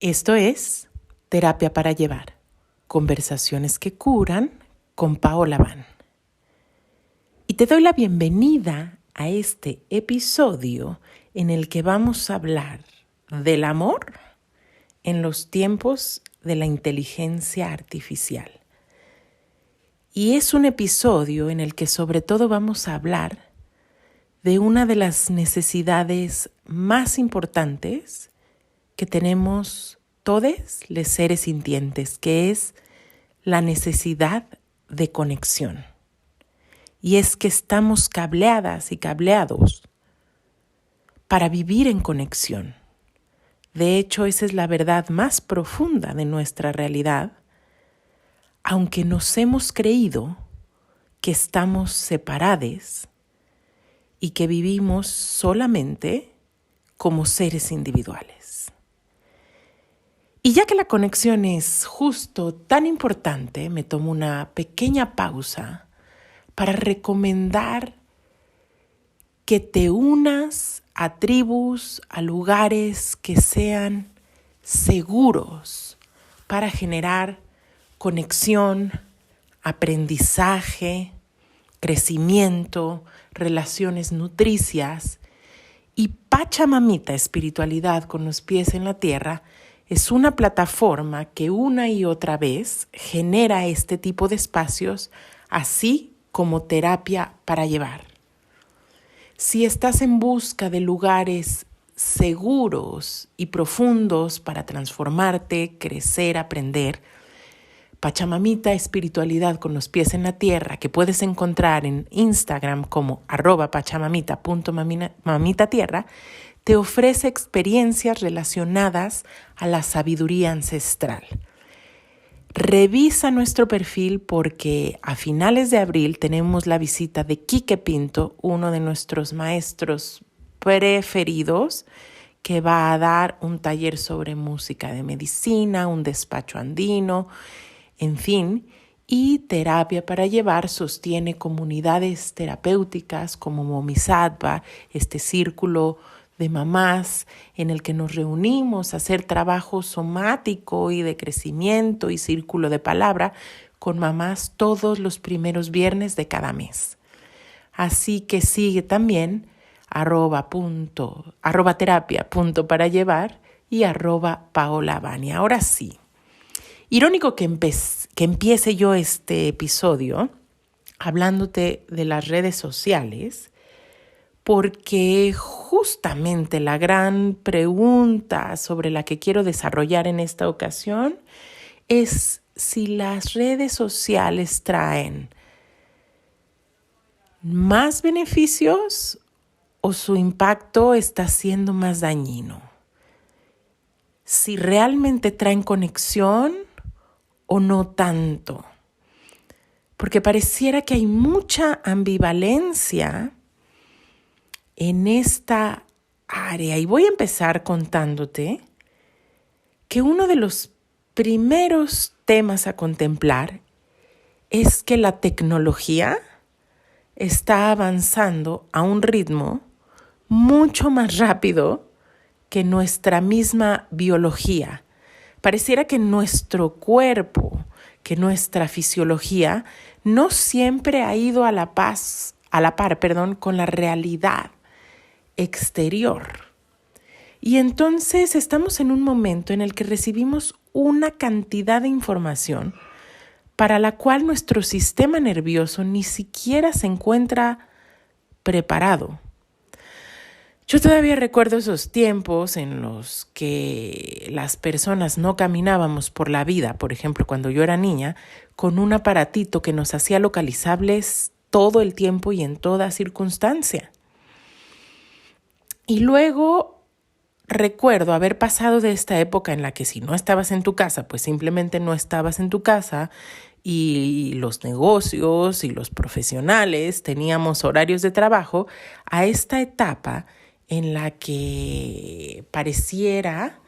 Esto es Terapia para Llevar, conversaciones que curan con Paola Van. Y te doy la bienvenida a este episodio en el que vamos a hablar del amor en los tiempos de la inteligencia artificial. Y es un episodio en el que sobre todo vamos a hablar de una de las necesidades más importantes que tenemos todos los seres sintientes, que es la necesidad de conexión. Y es que estamos cableadas y cableados para vivir en conexión. De hecho, esa es la verdad más profunda de nuestra realidad, aunque nos hemos creído que estamos separados y que vivimos solamente como seres individuales. Y ya que la conexión es justo tan importante, me tomo una pequeña pausa para recomendar que te unas a tribus, a lugares que sean seguros para generar conexión, aprendizaje, crecimiento, relaciones nutricias. Y Pachamamita, espiritualidad con los pies en la tierra, es una plataforma que una y otra vez genera este tipo de espacios, así como terapia para llevar. Si estás en busca de lugares seguros y profundos para transformarte, crecer, aprender, Pachamamita Espiritualidad con los pies en la tierra, que puedes encontrar en Instagram como @pachamamita.mamitatierra, te ofrece experiencias relacionadas a la sabiduría ancestral. Revisa nuestro perfil porque a finales de abril tenemos la visita de Quique Pinto, uno de nuestros maestros preferidos, que va a dar un taller sobre música de medicina, un despacho andino, en fin, y Terapia para Llevar sostiene comunidades terapéuticas como Momisattva, este círculo de mamás en el que nos reunimos a hacer trabajo somático y de crecimiento y círculo de palabra con mamás todos los primeros viernes de cada mes. Así que sigue también @terapia.parallevar y @paolavani. Ahora sí, irónico que empiece yo este episodio hablándote de las redes sociales, porque justamente la gran pregunta sobre la que quiero desarrollar en esta ocasión es si las redes sociales traen más beneficios o su impacto está siendo más dañino. Si realmente traen conexión o no tanto. Porque pareciera que hay mucha ambivalencia en esta área. Y voy a empezar contándote que uno de los primeros temas a contemplar es que la tecnología está avanzando a un ritmo mucho más rápido que nuestra misma biología. Pareciera que nuestro cuerpo, que nuestra fisiología no siempre ha ido a la par, con la realidad exterior. Y entonces estamos en un momento en el que recibimos una cantidad de información para la cual nuestro sistema nervioso ni siquiera se encuentra preparado. Yo todavía recuerdo esos tiempos en los que las personas no caminábamos por la vida, por ejemplo, cuando yo era niña, con un aparatito que nos hacía localizables todo el tiempo y en toda circunstancia. Y luego recuerdo haber pasado de esta época en la que si no estabas en tu casa, pues simplemente no estabas en tu casa y los negocios y los profesionales teníamos horarios de trabajo, a esta etapa en la que pareciera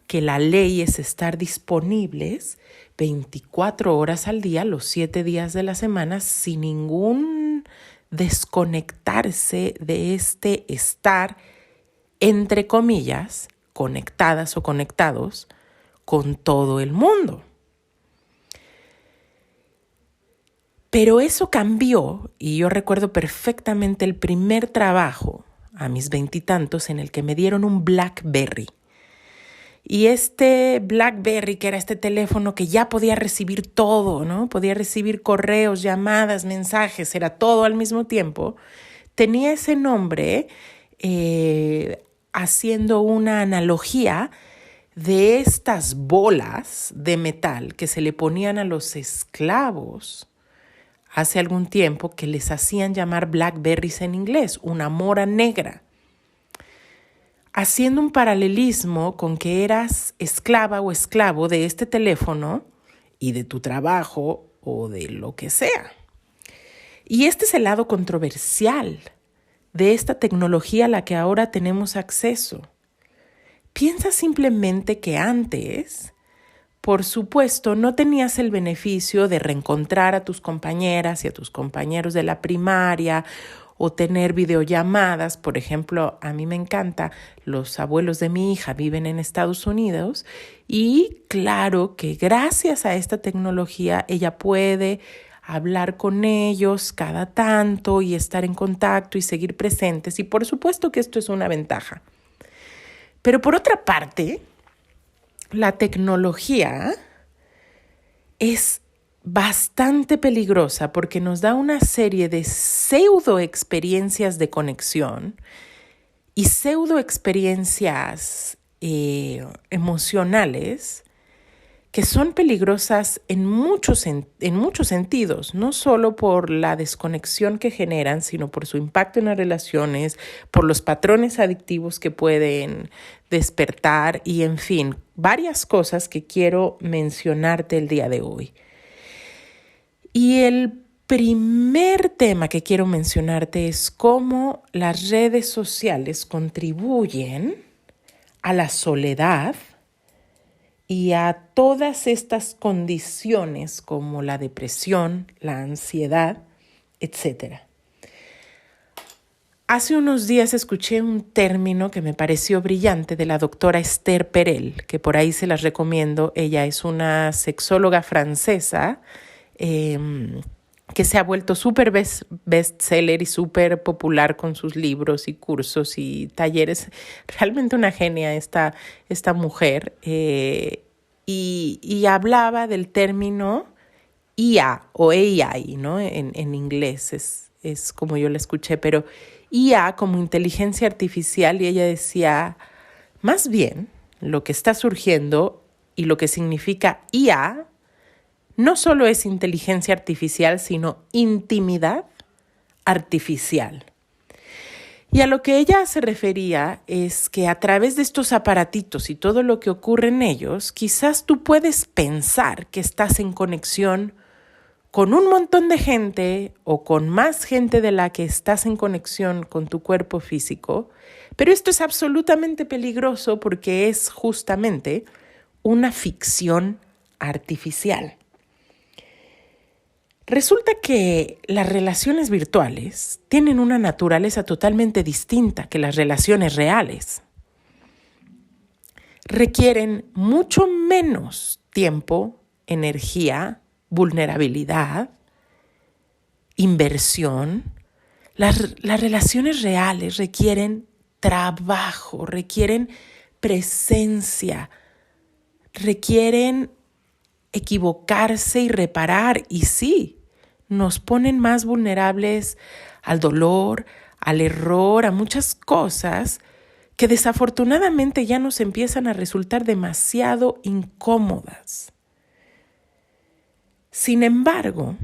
que la ley es estar disponibles 24 horas al día, los 7 días de la semana, sin ningún desconectarse de este estar, entre comillas, conectadas o conectados con todo el mundo. Pero eso cambió y yo recuerdo perfectamente el primer trabajo a mis 20 y tantos en el que me dieron un BlackBerry. Y este BlackBerry, que era este teléfono que ya podía recibir todo, ¿no? Podía recibir correos, llamadas, mensajes, era todo al mismo tiempo. Tenía ese nombre haciendo una analogía de estas bolas de metal que se le ponían a los esclavos hace algún tiempo, que les hacían llamar blackberries en inglés, una mora negra, haciendo un paralelismo con que eras esclava o esclavo de este teléfono y de tu trabajo o de lo que sea. Y este es el lado controversial de esta tecnología a la que ahora tenemos acceso. Piensa simplemente que antes, por supuesto, no tenías el beneficio de reencontrar a tus compañeras y a tus compañeros de la primaria o tener videollamadas. Por ejemplo, a mí me encanta, los abuelos de mi hija viven en Estados Unidos y claro que gracias a esta tecnología ella puede hablar con ellos cada tanto y estar en contacto y seguir presentes. Y por supuesto que esto es una ventaja. Pero por otra parte, la tecnología es bastante peligrosa porque nos da una serie de pseudo experiencias de conexión y pseudo experiencias emocionales que son peligrosas en muchos sentidos, no solo por la desconexión que generan, sino por su impacto en las relaciones, por los patrones adictivos que pueden despertar y, en fin, varias cosas que quiero mencionarte el día de hoy. Y el primer tema que quiero mencionarte es cómo las redes sociales contribuyen a la soledad y a todas estas condiciones como la depresión, la ansiedad, etc. Hace unos días escuché un término que me pareció brillante de la doctora Esther Perel, que por ahí se las recomiendo. Ella es una sexóloga francesa que se ha vuelto súper bestseller y súper popular con sus libros y cursos y talleres. Realmente una genia esta mujer. Y hablaba del término IA o AI, ¿no? En inglés es como yo la escuché, pero IA como inteligencia artificial, y ella decía, más bien lo que está surgiendo y lo que significa IA no solo es inteligencia artificial, sino intimidad artificial. Y a lo que ella se refería es que a través de estos aparatitos y todo lo que ocurre en ellos, quizás tú puedes pensar que estás en conexión con un montón de gente o con más gente de la que estás en conexión con tu cuerpo físico, pero esto es absolutamente peligroso porque es justamente una ficción artificial. Resulta que las relaciones virtuales tienen una naturaleza totalmente distinta que las relaciones reales. Requieren mucho menos tiempo, energía, vulnerabilidad, inversión. Las relaciones reales requieren trabajo, requieren presencia, requieren equivocarse y reparar, y sí, nos ponen más vulnerables al dolor, al error, a muchas cosas que desafortunadamente ya nos empiezan a resultar demasiado incómodas. Sin embargo,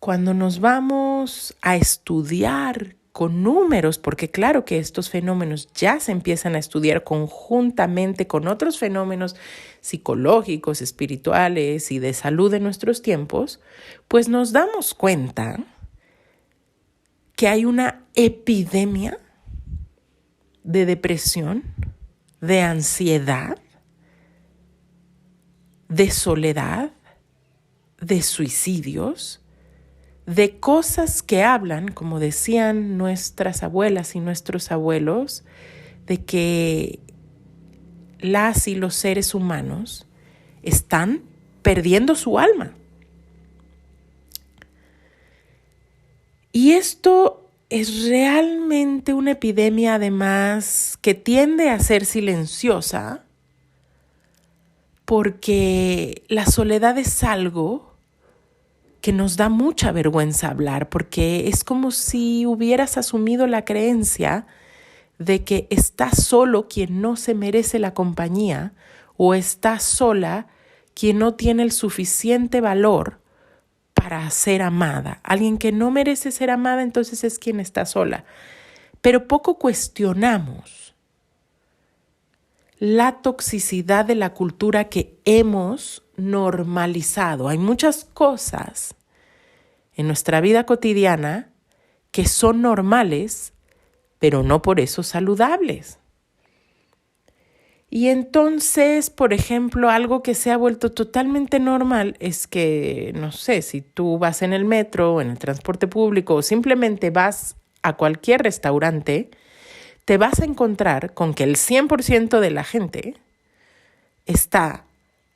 cuando nos vamos a estudiar con números, porque claro que estos fenómenos ya se empiezan a estudiar conjuntamente con otros fenómenos psicológicos, espirituales y de salud de nuestros tiempos, pues nos damos cuenta que hay una epidemia de depresión, de ansiedad, de soledad, de suicidios, de cosas que hablan, como decían nuestras abuelas y nuestros abuelos, de que las y los seres humanos están perdiendo su alma. Y esto es realmente una epidemia, además, que tiende a ser silenciosa, porque la soledad es algo que nos da mucha vergüenza hablar, porque es como si hubieras asumido la creencia de que está solo quien no se merece la compañía, o está sola quien no tiene el suficiente valor para ser amada. Alguien que no merece ser amada, entonces es quien está sola. Pero poco cuestionamos la toxicidad de la cultura que hemos normalizado. Hay muchas cosas en nuestra vida cotidiana que son normales, pero no por eso saludables. Y entonces, por ejemplo, algo que se ha vuelto totalmente normal es que, no sé, si tú vas en el metro, en el transporte público o simplemente vas a cualquier restaurante, te vas a encontrar con que el 100% de la gente está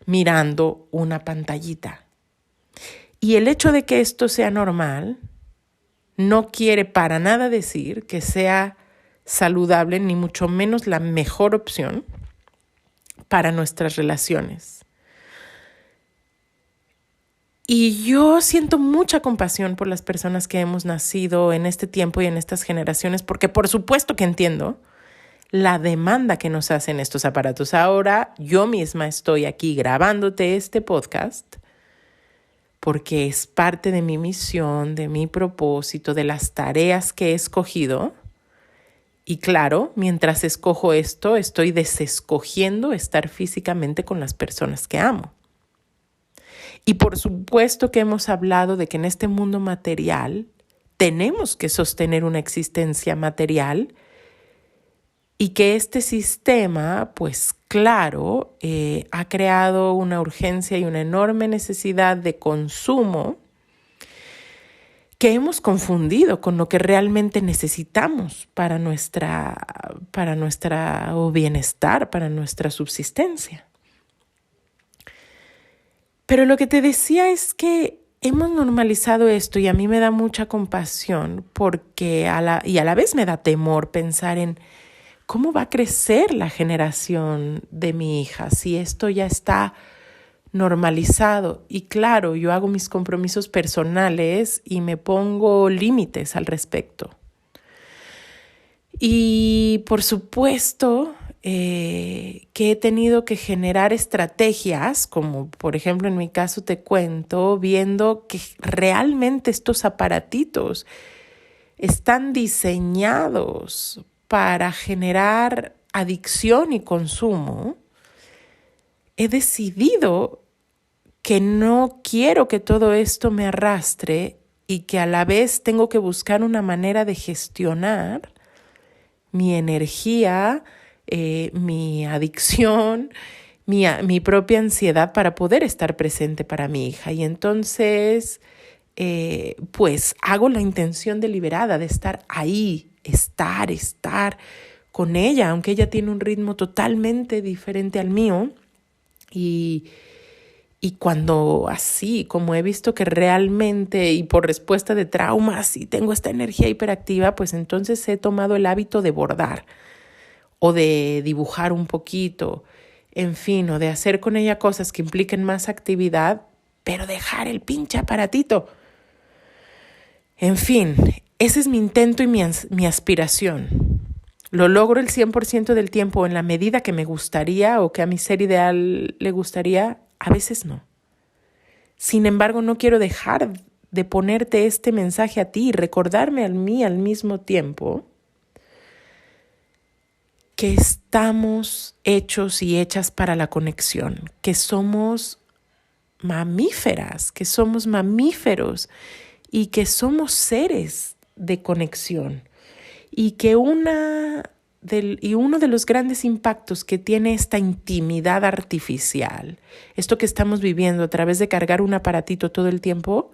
mirando una pantallita. Y el hecho de que esto sea normal no quiere para nada decir que sea saludable, ni mucho menos la mejor opción para nuestras relaciones. Y yo siento mucha compasión por las personas que hemos nacido en este tiempo y en estas generaciones, porque por supuesto que entiendo la demanda que nos hacen estos aparatos. Ahora yo misma estoy aquí grabándote este podcast porque es parte de mi misión, de mi propósito, de las tareas que he escogido. Y claro, mientras escojo esto, estoy desescogiendo estar físicamente con las personas que amo. Y por supuesto que hemos hablado de que en este mundo material tenemos que sostener una existencia material y que este sistema, pues claro, ha creado una urgencia y una enorme necesidad de consumo que hemos confundido con lo que realmente necesitamos para nuestra bienestar, para nuestra subsistencia. Pero lo que te decía es que hemos normalizado esto y a mí me da mucha compasión porque a la vez me da temor pensar en cómo va a crecer la generación de mi hija si esto ya está normalizado. Y claro, yo hago mis compromisos personales y me pongo límites al respecto. Y por supuesto que he tenido que generar estrategias, como por ejemplo en mi caso te cuento, viendo que realmente estos aparatitos están diseñados para generar adicción y consumo. He decidido que no quiero que todo esto me arrastre y que a la vez tengo que buscar una manera de gestionar mi energía, mi adicción, mi propia ansiedad para poder estar presente para mi hija. Y entonces, pues hago la intención deliberada de estar ahí, estar con ella, aunque ella tiene un ritmo totalmente diferente al mío. Y cuando así, como he visto que realmente y por respuesta de trauma, sí tengo esta energía hiperactiva, pues entonces he tomado el hábito de bordar o de dibujar un poquito, en fin, o de hacer con ella cosas que impliquen más actividad, pero dejar el pinche aparatito. En fin, ese es mi intento y mi aspiración. Lo logro el 100% del tiempo en la medida que me gustaría o que a mi ser ideal le gustaría. A veces no. Sin embargo, no quiero dejar de ponerte este mensaje a ti y recordarme a mí al mismo tiempo que estamos hechos y hechas para la conexión, que somos mamíferas, que somos mamíferos y que somos seres de conexión. Y que uno de los grandes impactos que tiene esta intimidad artificial, esto que estamos viviendo a través de cargar un aparatito todo el tiempo,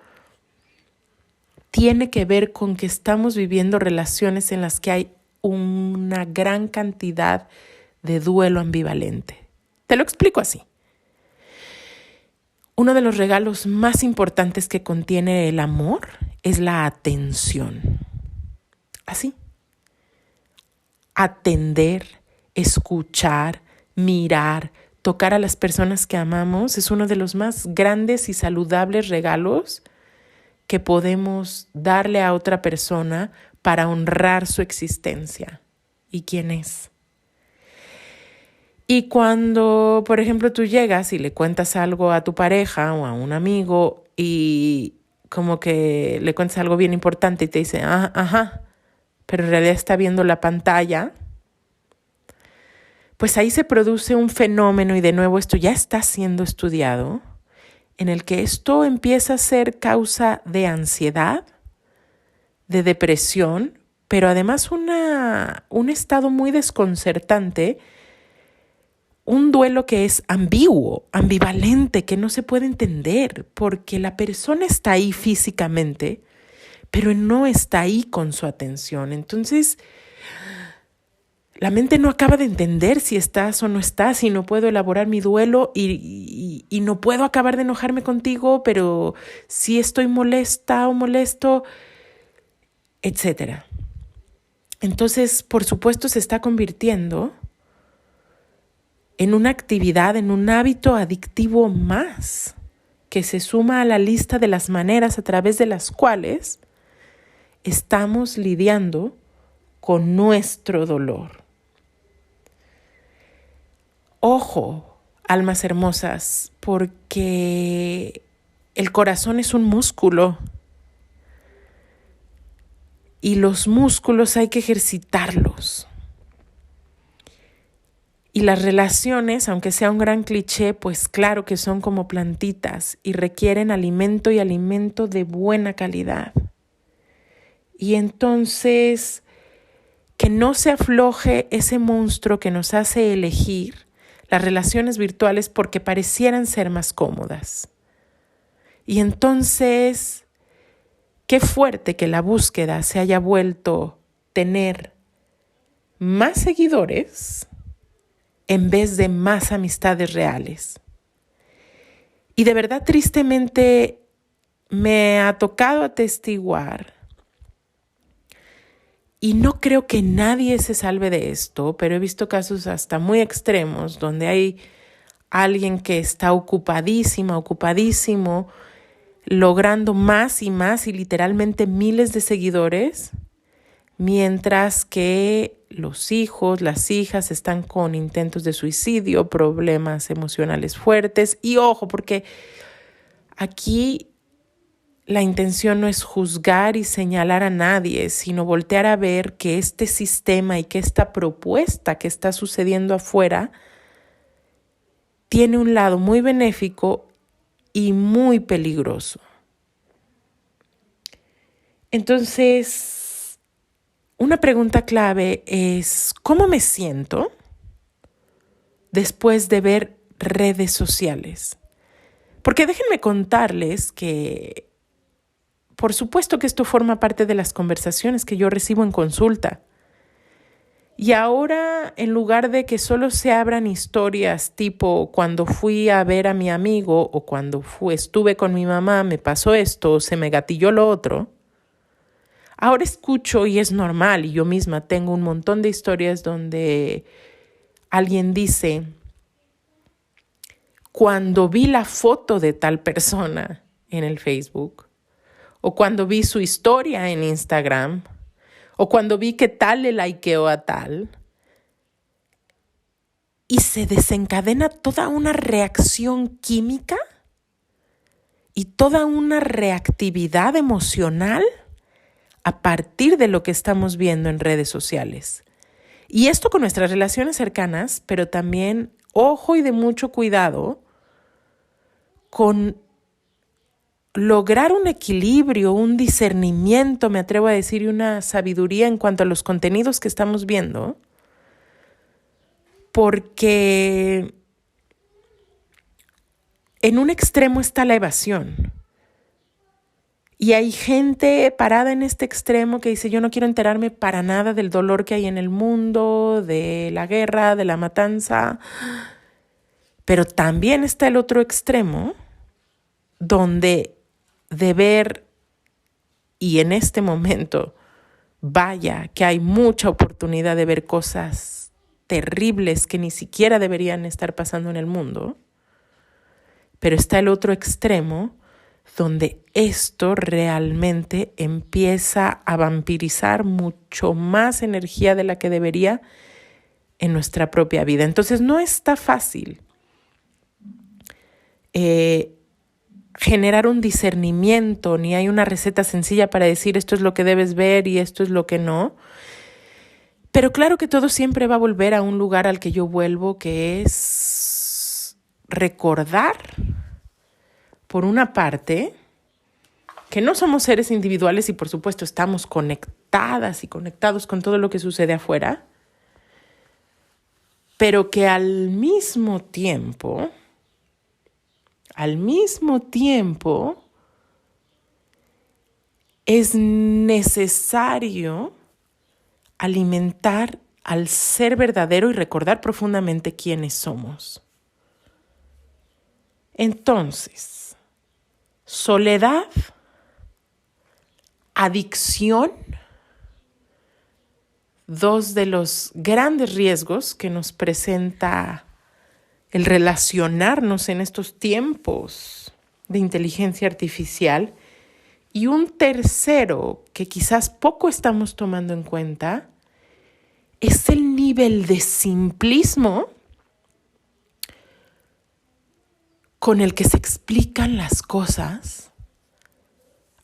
tiene que ver con que estamos viviendo relaciones en las que hay una gran cantidad de duelo ambivalente. Te lo explico así. Uno de los regalos más importantes que contiene el amor es la atención. Así. Atender, escuchar, mirar, tocar a las personas que amamos es uno de los más grandes y saludables regalos que podemos darle a otra persona para honrar su existencia y quién es. Y cuando, por ejemplo, tú llegas y le cuentas algo a tu pareja o a un amigo y como que le cuentas algo bien importante y te dice, ajá, pero en realidad está viendo la pantalla, pues ahí se produce un fenómeno, y de nuevo esto ya está siendo estudiado, en el que esto empieza a ser causa de ansiedad, de depresión, pero además un estado muy desconcertante, un duelo que es ambiguo, ambivalente, que no se puede entender, porque la persona está ahí físicamente, pero no está ahí con su atención. Entonces, la mente no acaba de entender si estás o no estás, y no puedo elaborar mi duelo y no puedo acabar de enojarme contigo, pero sí estoy molesta o molesto, etc. Entonces, por supuesto, se está convirtiendo en una actividad, en un hábito adictivo más, que se suma a la lista de las maneras a través de las cuales estamos lidiando con nuestro dolor. Ojo, almas hermosas, porque el corazón es un músculo y los músculos hay que ejercitarlos. Y las relaciones, aunque sea un gran cliché, pues claro que son como plantitas y requieren alimento, y alimento de buena calidad. Y entonces, que no se afloje ese monstruo que nos hace elegir las relaciones virtuales porque parecieran ser más cómodas. Y entonces, qué fuerte que la búsqueda se haya vuelto tener más seguidores en vez de más amistades reales. Y de verdad, tristemente, me ha tocado atestiguar, y no creo que nadie se salve de esto, pero he visto casos hasta muy extremos donde hay alguien que está ocupadísimo, logrando más y literalmente miles de seguidores, mientras que los hijos, las hijas están con intentos de suicidio, problemas emocionales fuertes. Y ojo, porque aquí la intención no es juzgar y señalar a nadie, sino voltear a ver que este sistema y que esta propuesta que está sucediendo afuera tiene un lado muy benéfico y muy peligroso. Entonces, una pregunta clave es, ¿cómo me siento después de ver redes sociales? Porque déjenme contarles que, por supuesto que esto forma parte de las conversaciones que yo recibo en consulta. Y ahora, en lugar de que solo se abran historias tipo cuando fui a ver a mi amigo o cuando estuve con mi mamá, me pasó esto o se me gatilló lo otro, ahora escucho, y es normal, y yo misma tengo un montón de historias donde alguien dice, cuando vi la foto de tal persona en el Facebook, o cuando vi su historia en Instagram, o cuando vi que tal le likeó a tal, y se desencadena toda una reacción química y toda una reactividad emocional a partir de lo que estamos viendo en redes sociales. Y esto con nuestras relaciones cercanas, pero también, ojo y de mucho cuidado, con lograr un equilibrio, un discernimiento, me atrevo a decir, y una sabiduría en cuanto a los contenidos que estamos viendo, porque en un extremo está la evasión. Y hay gente parada en este extremo que dice, yo no quiero enterarme para nada del dolor que hay en el mundo, de la guerra, de la matanza. Pero también está el otro extremo, donde de ver, y en este momento, vaya que hay mucha oportunidad de ver cosas terribles que ni siquiera deberían estar pasando en el mundo, pero está el otro extremo, donde esto realmente empieza a vampirizar mucho más energía de la que debería en nuestra propia vida. Entonces no está fácil generar un discernimiento, ni hay una receta sencilla para decir esto es lo que debes ver y esto es lo que no. Pero claro que todo siempre va a volver a un lugar al que yo vuelvo, que es recordar, por una parte, que no somos seres individuales y por supuesto estamos conectadas y conectados con todo lo que sucede afuera, pero que al mismo tiempo, es necesario alimentar al ser verdadero y recordar profundamente quiénes somos. Entonces, soledad, adicción, dos de los grandes riesgos que nos presenta el relacionarnos en estos tiempos de inteligencia artificial. Y un tercero que quizás poco estamos tomando en cuenta es el nivel de simplismo con el que se explican las cosas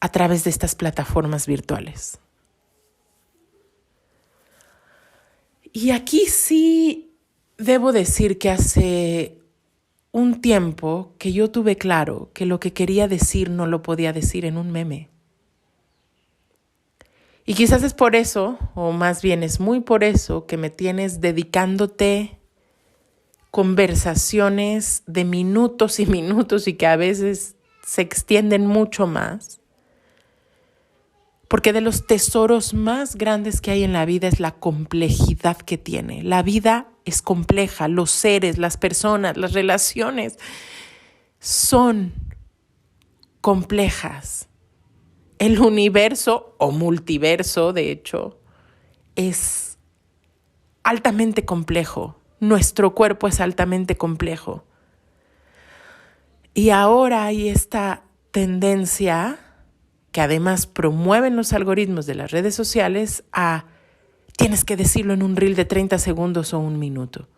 a través de estas plataformas virtuales. Y aquí sí debo decir que hace un tiempo que yo tuve claro que lo que quería decir no lo podía decir en un meme. Y quizás es por eso, o más bien es muy por eso, que me tienes dedicándote conversaciones de minutos y minutos y que a veces se extienden mucho más. Porque de los tesoros más grandes que hay en la vida es la complejidad que tiene. La vida es compleja, los seres, las personas, las relaciones son complejas. El universo o multiverso, de hecho, es altamente complejo. Nuestro cuerpo es altamente complejo. Y ahora hay esta tendencia que además promueven los algoritmos de las redes sociales a tienes que decirlo en un reel de 30 segundos o un minuto.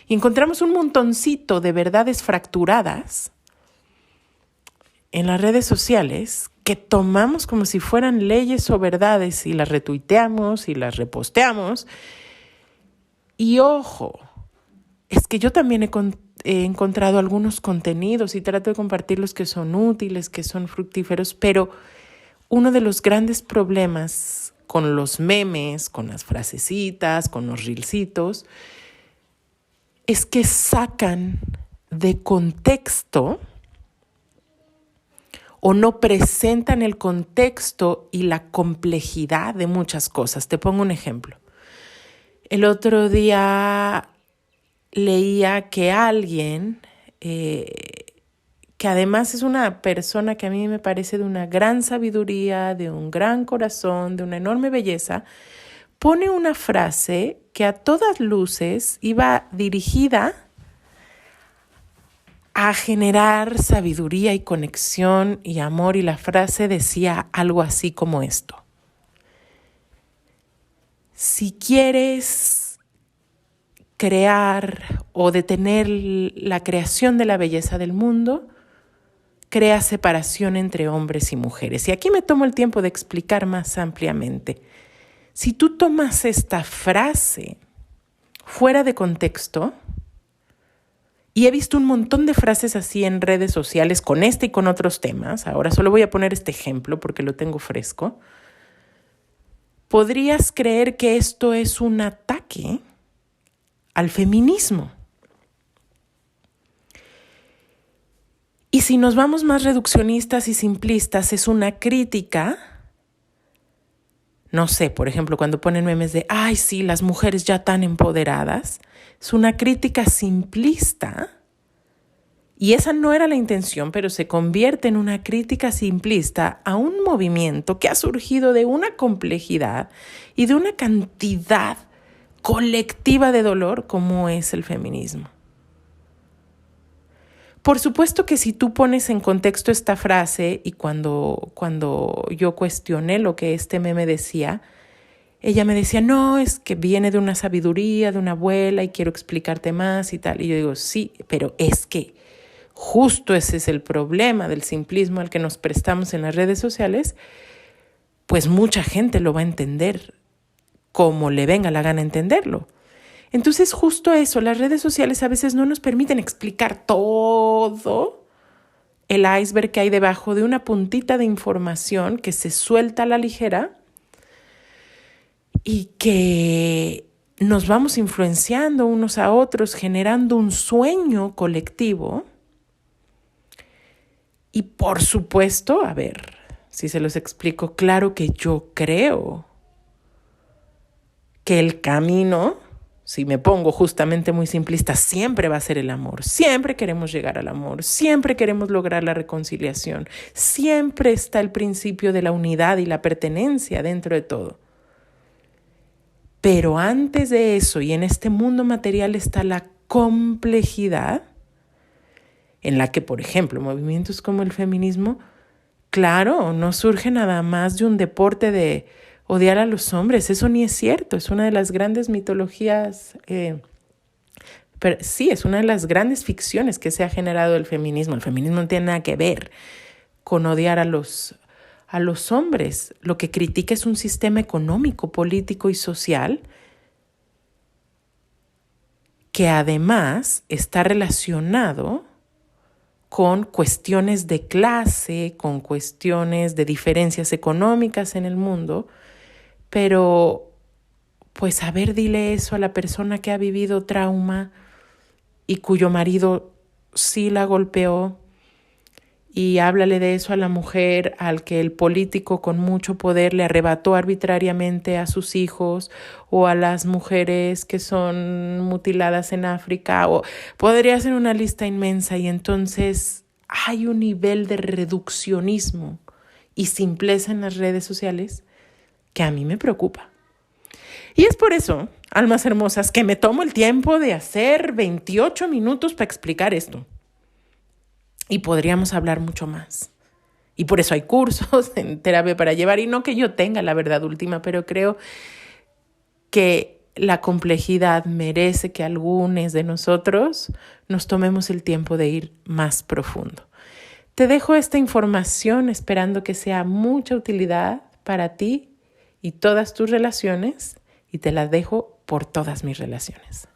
Y encontramos un montoncito de verdades fracturadas en las redes sociales que tomamos como si fueran leyes o verdades y las retuiteamos y las reposteamos. Y ojo, es que yo también he encontrado algunos contenidos y trato de compartir los que son útiles, que son fructíferos, pero uno de los grandes problemas con los memes, con las frasecitas, con los reelcitos, es que sacan de contexto o no presentan el contexto y la complejidad de muchas cosas. Te pongo un ejemplo. El otro día leía que alguien, que además es una persona que a mí me parece de una gran sabiduría, de un gran corazón, de una enorme belleza, pone una frase que a todas luces iba dirigida a generar sabiduría y conexión y amor, y la frase decía algo así como esto: si quieres crear o detener la creación de la belleza del mundo, crea separación entre hombres y mujeres. Y aquí me tomo el tiempo de explicar más ampliamente. Si tú tomas esta frase fuera de contexto, y he visto un montón de frases así en redes sociales con este y con otros temas, ahora solo voy a poner este ejemplo porque lo tengo fresco, podrías creer que esto es un ataque al feminismo. Y si nos vamos más reduccionistas y simplistas, es una crítica, no sé, por ejemplo, cuando ponen memes de, ay, sí, las mujeres ya tan empoderadas, es una crítica simplista Y esa no era la intención, pero se convierte en una crítica simplista a un movimiento que ha surgido de una complejidad y de una cantidad colectiva de dolor como es el feminismo. Por supuesto que si tú pones en contexto esta frase y cuando yo cuestioné lo que este meme decía, ella me decía, no, es que viene de una sabiduría, de una abuela y quiero explicarte más y tal. Y yo digo, sí, pero es que justo ese es el problema del simplismo al que nos prestamos en las redes sociales, pues mucha gente lo va a entender como le venga la gana entenderlo. Entonces justo eso, las redes sociales a veces no nos permiten explicar todo el iceberg que hay debajo de una puntita de información que se suelta a la ligera y que nos vamos influenciando unos a otros, generando un sueño colectivo. Y por supuesto, a ver, si se los explico, claro que yo creo que el camino, si me pongo justamente muy simplista, siempre va a ser el amor. Siempre queremos llegar al amor, siempre queremos lograr la reconciliación, siempre está el principio de la unidad y la pertenencia dentro de todo. Pero antes de eso y en este mundo material está la complejidad en la que, por ejemplo, movimientos como el feminismo, claro, no surge nada más de un deporte de odiar a los hombres. Eso ni es cierto. Es una de las grandes mitologías, pero sí, es una de las grandes ficciones que se ha generado el feminismo. El feminismo no tiene nada que ver con odiar a los hombres. Lo que critica es un sistema económico, político y social que además está relacionado con cuestiones de clase, con cuestiones de diferencias económicas en el mundo, pero pues a ver, dile eso a la persona que ha vivido trauma y cuyo marido sí la golpeó, y háblale de eso a la mujer al que el político con mucho poder le arrebató arbitrariamente a sus hijos, o a las mujeres que son mutiladas en África, o podría ser una lista inmensa. Y entonces hay un nivel de reduccionismo y simpleza en las redes sociales que a mí me preocupa. Y es por eso, almas hermosas, que me tomo el tiempo de hacer 28 minutos para explicar esto. Y podríamos hablar mucho más. Y por eso hay cursos en terapia para llevar. Y no que yo tenga la verdad última, pero creo que la complejidad merece que algunos de nosotros nos tomemos el tiempo de ir más profundo. Te dejo esta información esperando que sea mucha utilidad para ti y todas tus relaciones. Y te la dejo por todas mis relaciones.